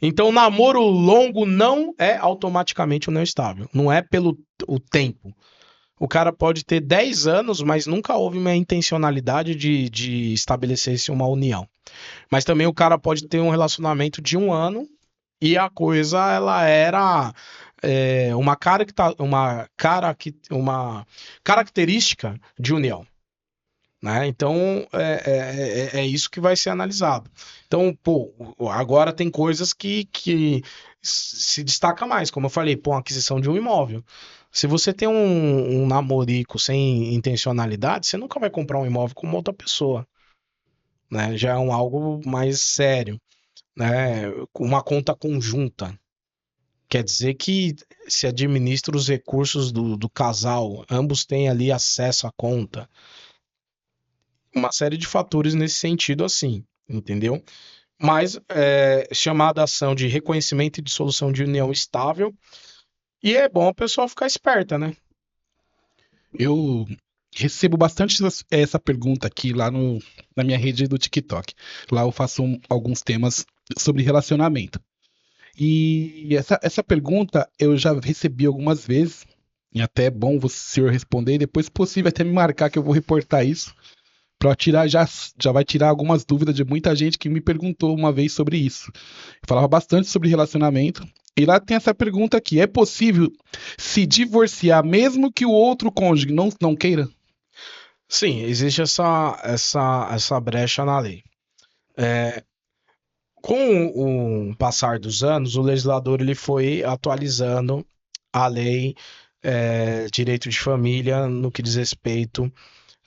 Então, namoro longo não é automaticamente união estável. Não é pelo o tempo. O cara pode ter 10 anos, mas nunca houve uma intencionalidade de estabelecer-se uma união. Mas também o cara pode ter um relacionamento de 1 ano e a coisa ela era uma característica de união. Né? Então é isso que vai ser analisado. Então, pô, agora tem coisas que se destaca mais, como eu falei, pô, a aquisição de um imóvel. Se você tem um namorico sem intencionalidade, você nunca vai comprar um imóvel com uma outra pessoa, né? Já é algo mais sério, né? Uma conta conjunta. Quer dizer que se administra os recursos do casal, ambos têm ali acesso à conta. Uma série de fatores nesse sentido, assim, entendeu? Mas chamada ação de reconhecimento e dissolução de união estável, e é bom a pessoa ficar esperta, né?
Eu recebo bastante essa pergunta aqui lá na minha rede do TikTok. Lá eu faço alguns temas sobre relacionamento. E essa pergunta eu já recebi algumas vezes. E até é bom o senhor responder. E depois, se possível, até me marcar que eu vou reportar isso. Para tirar, já vai tirar algumas dúvidas de muita gente que me perguntou uma vez sobre isso. Eu falava bastante sobre relacionamento. E lá tem essa pergunta aqui: é possível se divorciar mesmo que o outro cônjuge não queira?
Sim, existe essa brecha na lei. Com o passar dos anos, o legislador ele foi atualizando a lei direito de família no que diz respeito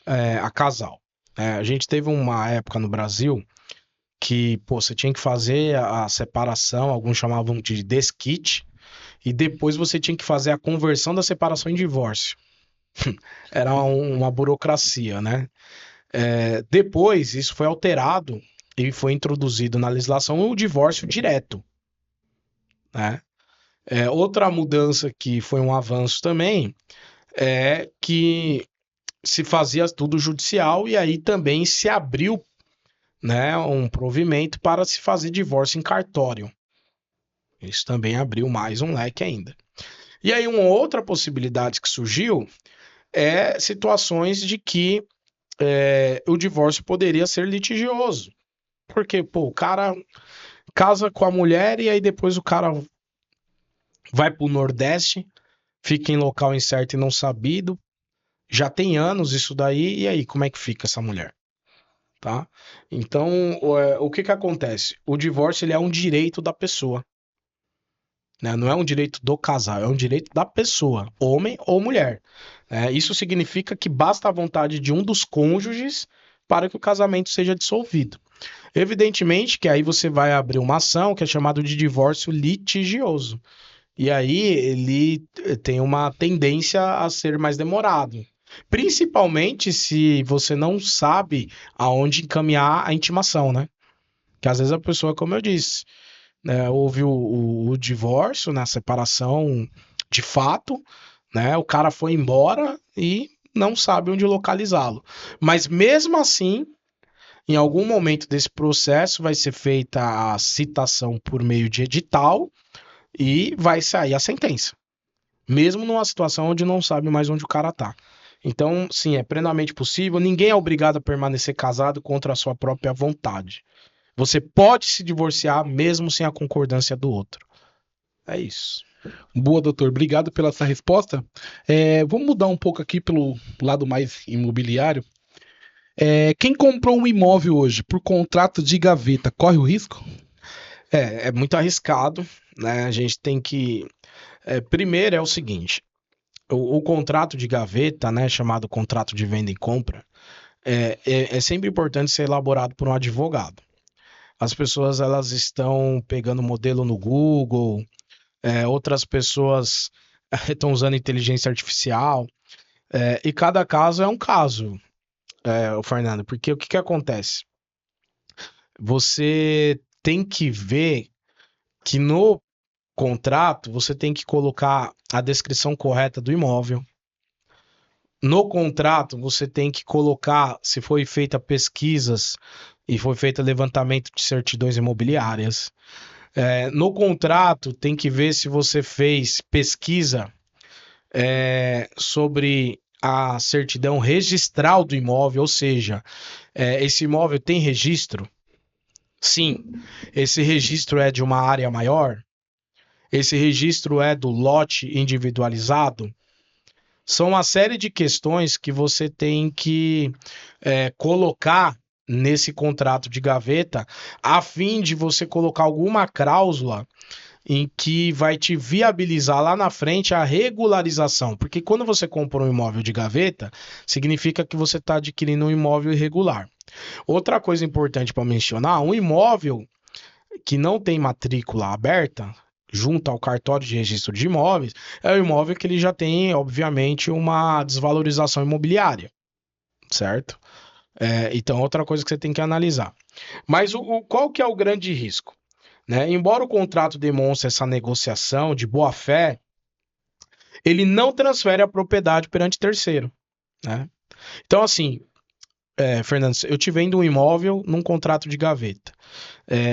a casal. A gente teve uma época no Brasil que pô, você tinha que fazer a separação, alguns chamavam de desquite, e depois você tinha que fazer a conversão da separação em divórcio. Era uma burocracia, né? Depois isso foi alterado e foi introduzido na legislação o divórcio direto, né? Outra mudança que foi um avanço também é que se fazia tudo judicial e aí também se abriu, né, um provimento para se fazer divórcio em cartório. Isso também abriu mais um leque ainda. E aí uma outra possibilidade que surgiu é situações de que o divórcio poderia ser litigioso. Porque, pô, o cara casa com a mulher e aí depois o cara vai pro Nordeste, fica em local incerto e não sabido. Já tem anos isso daí, e aí, como é que fica essa mulher? Tá? Então, o que que acontece? O divórcio ele é um direito da pessoa, né? Não é um direito do casal, é um direito da pessoa, homem ou mulher. Isso significa que basta a vontade de um dos cônjuges para que o casamento seja dissolvido. Evidentemente que aí você vai abrir uma ação que é chamada de divórcio litigioso. E aí ele tem uma tendência a ser mais demorado. Principalmente se você não sabe aonde encaminhar a intimação, né? Que às vezes a pessoa, como eu disse, né, houve o divórcio, né, a separação de fato, né? O cara foi embora e não sabe onde localizá-lo. Mas mesmo assim, Em algum momento desse processo vai ser feita a citação por meio de edital e vai sair a sentença. Mesmo numa situação onde não sabe mais onde o cara tá. Então, sim, é plenamente possível. Ninguém é obrigado a permanecer casado contra a sua própria vontade. Você pode se divorciar mesmo sem a concordância do outro. É isso.
Boa, doutor. Obrigado pela essa resposta. Vamos mudar um pouco aqui pelo lado mais imobiliário. Quem comprou um imóvel hoje por contrato de gaveta, corre o risco?
É muito arriscado, né? A gente tem que. Primeiro é o seguinte: o contrato de gaveta, né, chamado contrato de venda e compra, é sempre importante ser elaborado por um advogado. As pessoas elas estão pegando modelo no Google, outras pessoas estão usando inteligência artificial, e cada caso é um caso, o Fernando, porque o que acontece? Você tem que ver que no contrato você tem que colocar a descrição correta do imóvel. No contrato você tem que colocar se foi feita pesquisas e foi feito levantamento de certidões imobiliárias. No contrato tem que ver se você fez pesquisa sobre a certidão registral do imóvel, ou seja, esse imóvel tem registro? Sim. Esse registro é de uma área maior? Esse registro é do lote individualizado? São uma série de questões que você tem que colocar nesse contrato de gaveta, a fim de você colocar alguma cláusula em que vai te viabilizar lá na frente a regularização. Porque quando você compra um imóvel de gaveta, significa que você está adquirindo um imóvel irregular. Outra coisa importante para mencionar, um imóvel que não tem matrícula aberta, junto ao cartório de registro de imóveis, é um imóvel que ele já tem, obviamente, uma desvalorização imobiliária, certo? Então, outra coisa que você tem que analisar. Mas qual que é o grande risco? Né? Embora o contrato demonstre essa negociação de boa-fé, ele não transfere a propriedade perante terceiro. Né? Então, assim, Fernando, eu te vendo um imóvel num contrato de gaveta.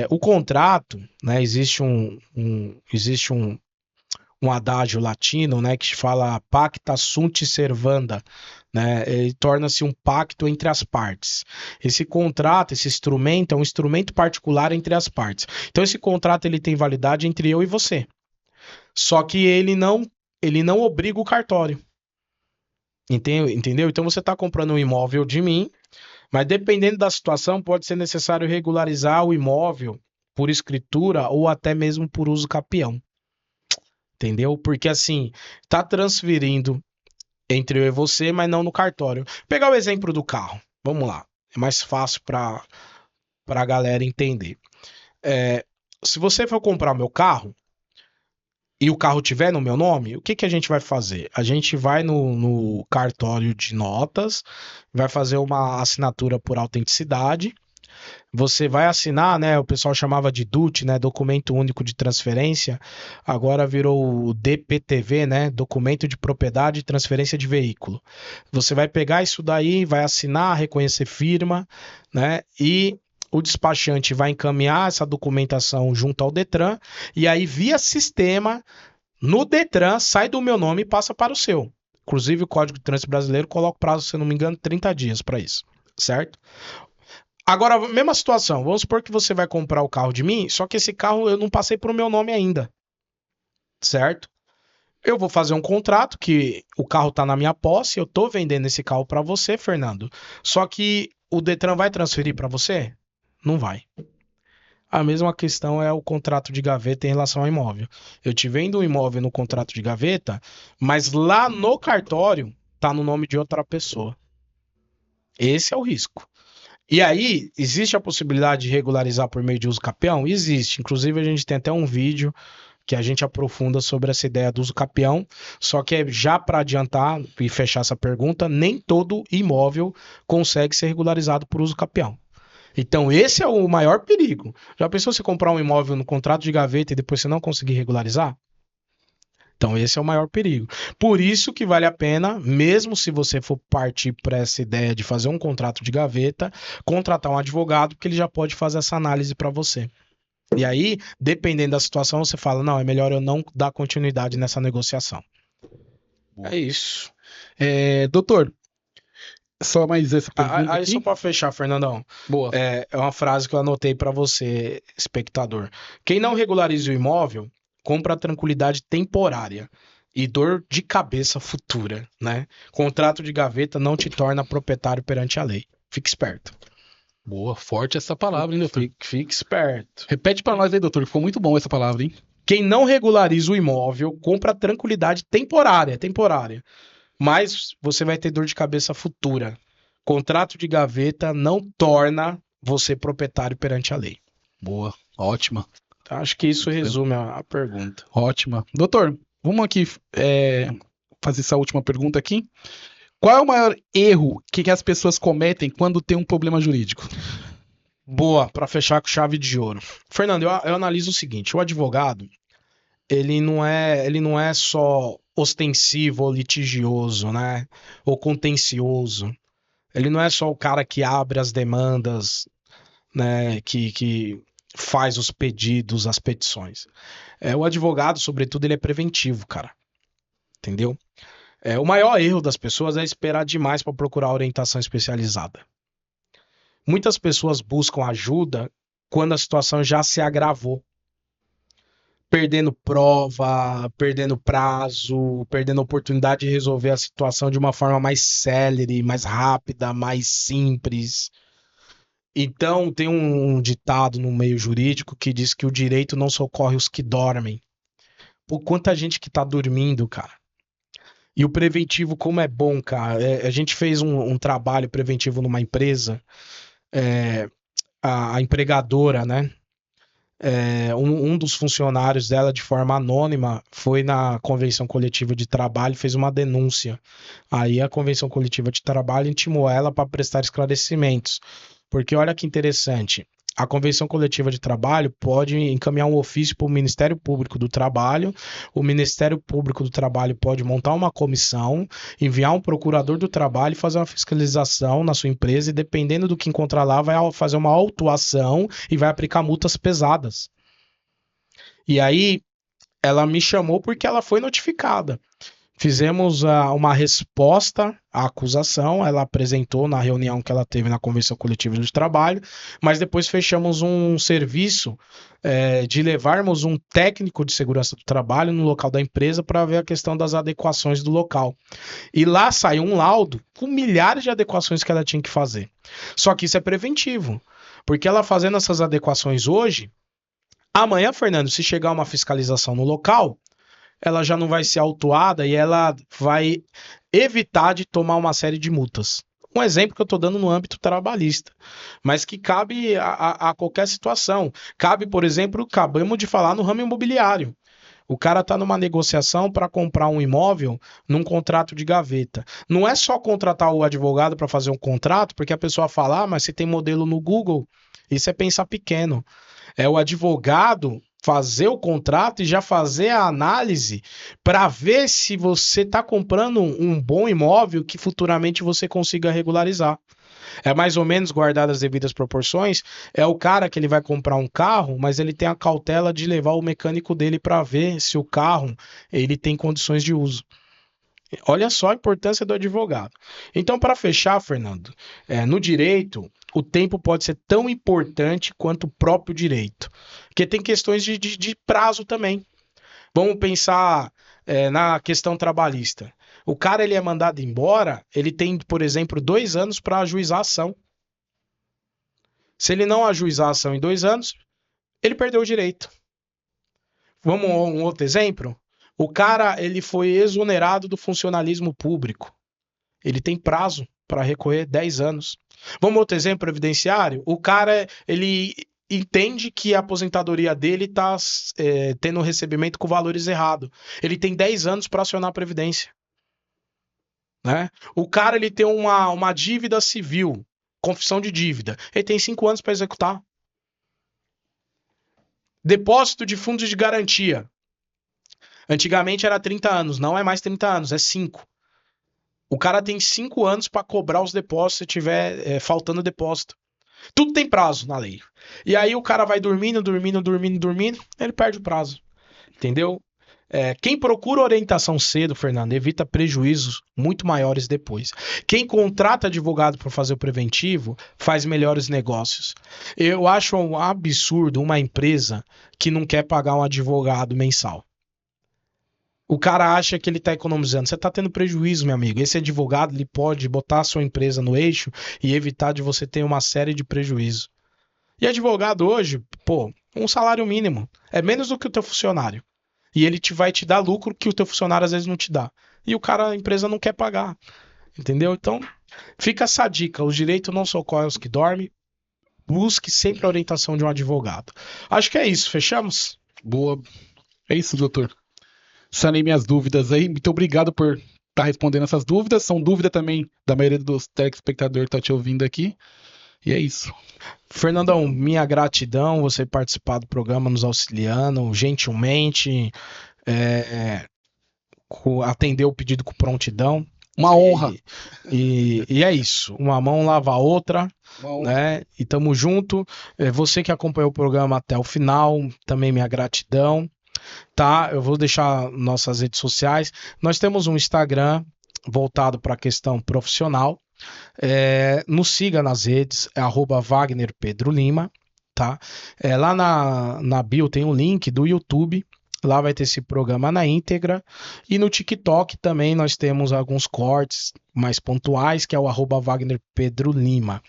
O contrato, né, existe um adágio latino, né, que fala pacta sunt servanda, né, ele torna-se um pacto entre as partes. Esse contrato, esse instrumento é um instrumento particular entre as partes. Então esse contrato ele tem validade entre eu e você. Só que ele não obriga o cartório. Entendeu? Então você está comprando um imóvel de mim, mas dependendo da situação pode ser necessário regularizar o imóvel por escritura ou até mesmo por uso capião. Entendeu? Porque assim, tá transferindo entre eu e você, mas não no cartório. Vou pegar o exemplo do carro. Vamos lá. É mais fácil para a galera entender. Se você for comprar meu carro e o carro tiver no meu nome, o que a gente vai fazer? A gente vai no cartório de notas, vai fazer uma assinatura por autenticidade. Você vai assinar, né? O pessoal chamava de DUT, né? Documento Único de Transferência. Agora virou o DPTV, né? Documento de Propriedade e Transferência de Veículo. Você vai pegar isso daí, vai assinar, reconhecer firma, né? E o despachante vai encaminhar essa documentação junto ao Detran. E aí, via sistema, no Detran, sai do meu nome e passa para o seu. Inclusive, o Código de Trânsito Brasileiro coloca o prazo, se eu não me engano, 30 dias para isso, certo? Agora, mesma situação. Vamos supor que você vai comprar o carro de mim, só que esse carro eu não passei pro meu nome ainda, certo? Eu vou fazer um contrato que o carro tá na minha posse, eu tô vendendo esse carro para você, Fernando. Só que o Detran vai transferir para você? Não vai. A mesma questão é o contrato de gaveta em relação ao imóvel. Eu te vendo um imóvel no contrato de gaveta, mas lá no cartório tá no nome de outra pessoa. Esse é o risco. E aí, existe a possibilidade de regularizar por meio de uso capião? Existe. Inclusive, a gente tem até um vídeo que a gente aprofunda sobre essa ideia do uso capião. Só que já para adiantar e fechar essa pergunta, nem todo imóvel consegue ser regularizado por uso capião. Então, esse é o maior perigo. Já pensou você comprar um imóvel no contrato de gaveta e depois você não conseguir regularizar? Então esse é o maior perigo. Por isso que vale a pena, mesmo se você for partir para essa ideia de fazer um contrato de gaveta, contratar um advogado, porque ele já pode fazer essa análise para você. E aí, dependendo da situação, você fala, não, é melhor eu não dar continuidade nessa negociação.
Boa.
É isso.
Doutor, só mais essa pergunta
Aí,
aqui.
só para fechar, Fernandão,
Boa.
é uma frase que eu anotei para você, espectador. Quem não regulariza o imóvel, compra tranquilidade temporária e dor de cabeça futura, né? Contrato de gaveta não te torna proprietário perante a lei. Fique esperto.
Boa, forte essa palavra, hein, doutor?
Fique esperto.
Repete pra nós aí, doutor, ficou muito bom essa palavra, hein?
Quem não regulariza o imóvel, compra tranquilidade temporária. Mas você vai ter dor de cabeça futura. Contrato de gaveta não torna você proprietário perante a lei.
Boa, ótima.
Então, acho que isso resume a pergunta.
Ótima. Doutor, vamos aqui fazer essa última pergunta aqui. Qual é o maior erro que as pessoas cometem quando tem um problema jurídico?
Boa, para fechar com chave de ouro. Fernando, eu analiso o seguinte: o advogado, ele não é só ostensivo ou litigioso, né? Ou contencioso. Ele não é só o cara que abre as demandas, né? Que faz os pedidos, as petições. O advogado, sobretudo, ele é preventivo, cara. Entendeu? O maior erro das pessoas é esperar demais para procurar orientação especializada. Muitas pessoas buscam ajuda quando a situação já se agravou. Perdendo prova, perdendo prazo, perdendo oportunidade de resolver a situação de uma forma mais célere, mais rápida, mais simples. Então, tem um ditado no meio jurídico que diz que o direito não socorre os que dormem. Por quanta gente que tá dormindo, cara. E o preventivo, como é bom, cara. A gente fez um trabalho preventivo numa empresa, a empregadora, né? Um dos funcionários dela, de forma anônima, foi na convenção coletiva de trabalho e fez uma denúncia. Aí a convenção coletiva de trabalho intimou ela para prestar esclarecimentos. Porque olha que interessante, a convenção coletiva de trabalho pode encaminhar um ofício para o Ministério Público do Trabalho, o Ministério Público do Trabalho pode montar uma comissão, enviar um procurador do trabalho e fazer uma fiscalização na sua empresa e dependendo do que encontrar lá, vai fazer uma autuação e vai aplicar multas pesadas. E aí, ela me chamou porque ela foi notificada. Fizemos uma resposta à acusação, ela apresentou na reunião que ela teve na Convenção Coletiva de Trabalho, mas depois fechamos um serviço de levarmos um técnico de segurança do trabalho no local da empresa para ver a questão das adequações do local. E lá saiu um laudo com milhares de adequações que ela tinha que fazer. Só que isso é preventivo, porque ela fazendo essas adequações hoje, amanhã, Fernando, se chegar uma fiscalização no local, ela já não vai ser autuada e ela vai evitar de tomar uma série de multas. Um exemplo que eu estou dando no âmbito trabalhista, mas que cabe a qualquer situação. Cabe, por exemplo, acabamos de falar no ramo imobiliário. O cara está numa negociação para comprar um imóvel num contrato de gaveta. Não é só contratar o advogado para fazer um contrato, porque a pessoa fala, mas se tem modelo no Google, isso é pensar pequeno. É o advogado fazer o contrato e já fazer a análise para ver se você está comprando um bom imóvel que futuramente você consiga regularizar. É mais ou menos guardado as devidas proporções. É o cara que ele vai comprar um carro, mas ele tem a cautela de levar o mecânico dele para ver se o carro ele tem condições de uso. Olha só a importância do advogado. Então, para fechar, Fernando, no direito, o tempo pode ser tão importante quanto o próprio direito. Porque tem questões de prazo também. Vamos pensar na questão trabalhista. O cara ele é mandado embora, ele tem, por exemplo, 2 anos para ajuizar a ação. Se ele não ajuizar a ação em 2 anos, ele perdeu o direito. Vamos a um outro exemplo? O cara ele foi exonerado do funcionalismo público. Ele tem prazo para recorrer 10 anos. Vamos a outro exemplo previdenciário? O cara ele entende que a aposentadoria dele está tendo um recebimento com valores errados. Ele tem 10 anos para acionar a previdência. Né? O cara ele tem uma dívida civil, confissão de dívida. Ele tem 5 anos para executar. Depósito de fundos de garantia. Antigamente era 30 anos, não é mais 30 anos, é 5. O cara tem 5 anos para cobrar os depósitos se tiver faltando depósito. Tudo tem prazo na lei. E aí o cara vai dormindo, ele perde o prazo. Entendeu? Quem procura orientação cedo, Fernando, evita prejuízos muito maiores depois. Quem contrata advogado para fazer o preventivo faz melhores negócios. Eu acho um absurdo uma empresa que não quer pagar um advogado mensal. O cara acha que ele está economizando. Você está tendo prejuízo, meu amigo. Esse advogado ele pode botar a sua empresa no eixo e evitar de você ter uma série de prejuízos. E advogado hoje, pô, um salário mínimo é menos do que o teu funcionário. E ele vai te dar lucro que o teu funcionário às vezes não te dá. E o cara, a empresa não quer pagar. Entendeu? Então, fica essa dica. Os direitos não socorrem os que dormem. Busque sempre a orientação de um advogado. Acho que é isso. Fechamos?
Boa. É isso, doutor. Sanei minhas dúvidas aí. Muito obrigado por estar respondendo essas dúvidas. São dúvidas também da maioria dos telespectadores que estão te ouvindo aqui. E é isso.
Fernandão, minha gratidão você participar do programa, nos auxiliando gentilmente, atender o pedido com prontidão.
Uma honra.
E é isso. Uma mão lava a outra, né? E tamo junto. Você que acompanhou o programa até o final, também minha gratidão. Tá? Eu vou deixar nossas redes sociais. Nós temos um Instagram voltado para a questão profissional. Nos siga nas redes, @Wagner Pedro Lima, tá? Lá na bio tem um link do YouTube, lá vai ter esse programa na íntegra, e no TikTok também nós temos alguns cortes mais pontuais, que é o @Wagner Pedro Lima.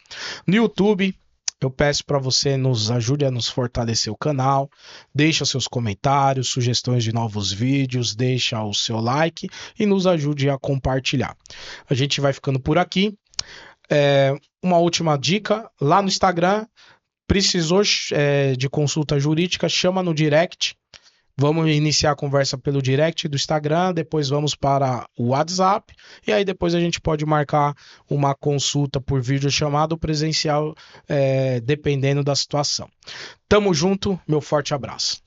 No YouTube, eu peço para você nos ajude a nos fortalecer o canal, deixa seus comentários, sugestões de novos vídeos, deixa o seu like e nos ajude a compartilhar. A gente vai ficando por aqui. Uma última dica, lá no Instagram, precisou de consulta jurídica, chama no direct. Vamos iniciar a conversa pelo direct do Instagram, depois vamos para o WhatsApp, e aí depois a gente pode marcar uma consulta por videochamada ou presencial, dependendo da situação. Tamo junto, meu forte abraço.